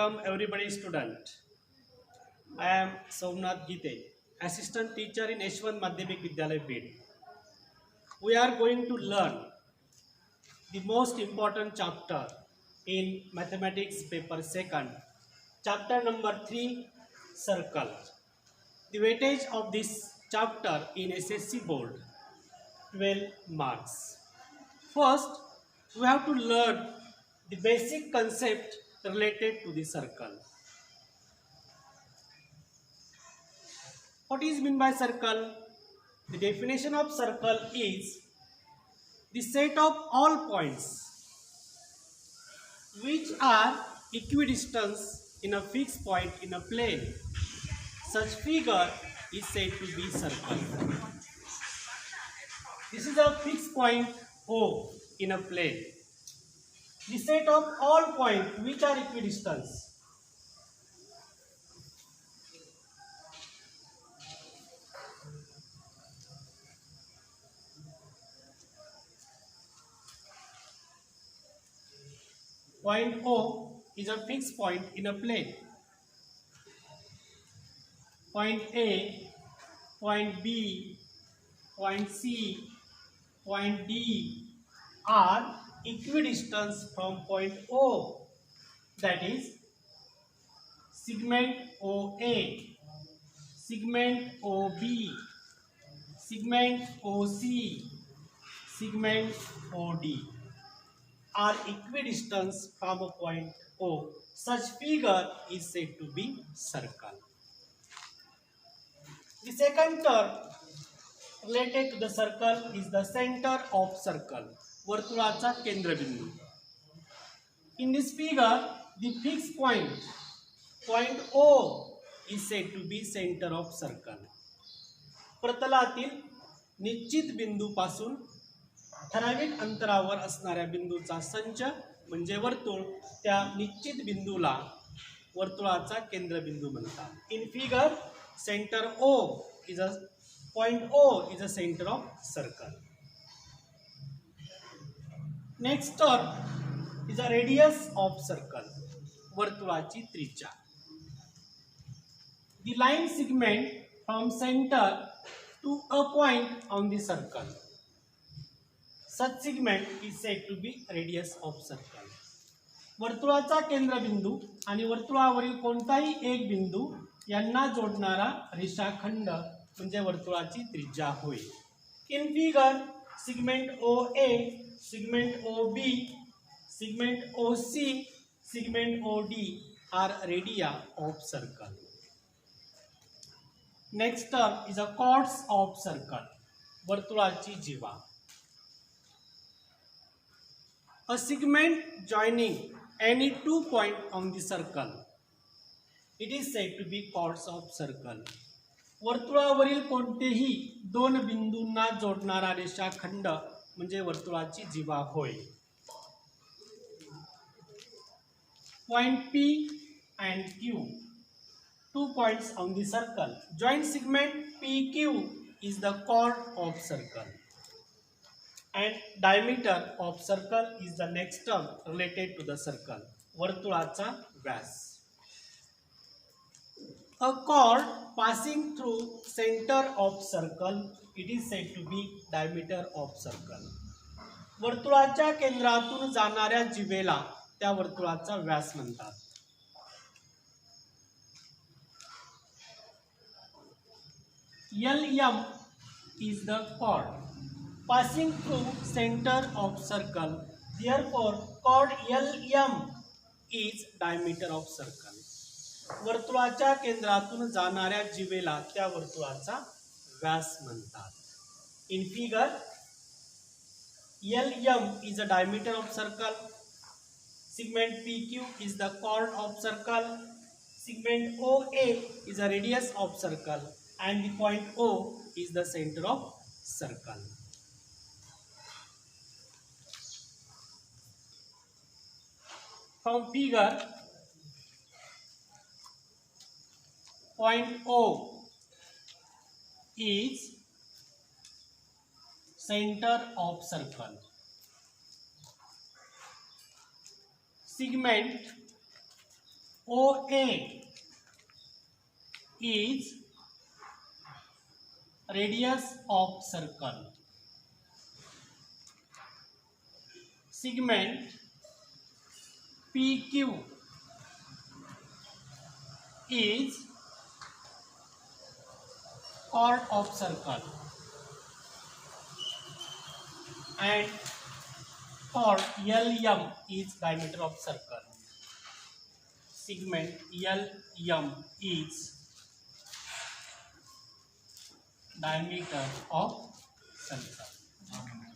welcome everybody student. I am Somnath Gite, assistant teacher in H1 Madhyamik Vidyalaya Bid. We are going to learn the most important chapter in mathematics paper second, chapter number 3, circle. The weightage of this chapter in SSC board, 12 marks. First, we have to learn the basic concept related to the circle. What is meant by circle? The definition of circle is the set of all points which are equidistant in a fixed point in a plane. Such figure is said to be circle. This is a fixed point O in a plane. The set of all points which are equidistant. Point O is a fixed point in a plane. Point A, point B, point C, point D are equidistant from point O, that is segment OA, segment OB, segment OC, segment OD are equidistant from a point O. Such figure is said to be circle. The second term related to the circle is the center of circle, वर्तुळाचा केंद्रबिंदू. In this figure, the fixed point, point O, is said to be center of circle. प्रतलातील निश्चित बिंदूपासून ठराविक अंतरावर असणाऱ्या बिंदूचा संच म्हणजे वर्तुळ, त्या निश्चित बिंदूला वर्तुळाचा केंद्रबिंदू म्हणतात. In figure center O is a point O is a center of circle. Next term is a radius of circle, वर्तुळाची त्रिज्या. The line segment from center to a point on the circle. Such segment is said to be radius of circle. वर्तुळाचा केंद्रबिंदू आणि वर्तुळावरील कोणताही एक बिंदू यांना जोडणारा रेषाखंड म्हणजे वर्तुळाची त्रिज्या होय. In figure segment OA, segment OB, segment OC, segment OD are radii of circle. Next term is a chords of circle, वर्तुळाची जीवा. A segment joining any 2 points on the circle, it is said to be chords of circle. वर्तुळावरील कोणतेही दोन बिंदूंना जोडणारा रेषाखंड म्हणजे वर्तुळाची जीवा होय. Point P and Q, 2 points on the circle. Joint segment PQ is the chord of circle. And diameter of circle is the next term related to the circle. वर्तुळाचा Vyas. A chord passing through center of circle, it is said to be diameter of circle. वर्तुळाच्या केंद्रातून जाणाऱ्या जीवेला त्या वर्तुळाचा व्यास म्हणतात. LM is the chord passing through center of circle. Therefore, chord LM is diameter of circle. वर्तुळाच्या केंद्रातून जाणाऱ्या जीवेला त्या वर्तुळाचा व्यास म्हणतात. In figure LM is a diameter of circle, segment PQ is the chord of circle, segment OA is a radius of circle, and the point O is the center of circle. From figure, point O is center of circle. Segment OA is radius of circle. Segment PQ is chord of circle, and chord LM is diameter of circle. Segment LM is diameter of circle.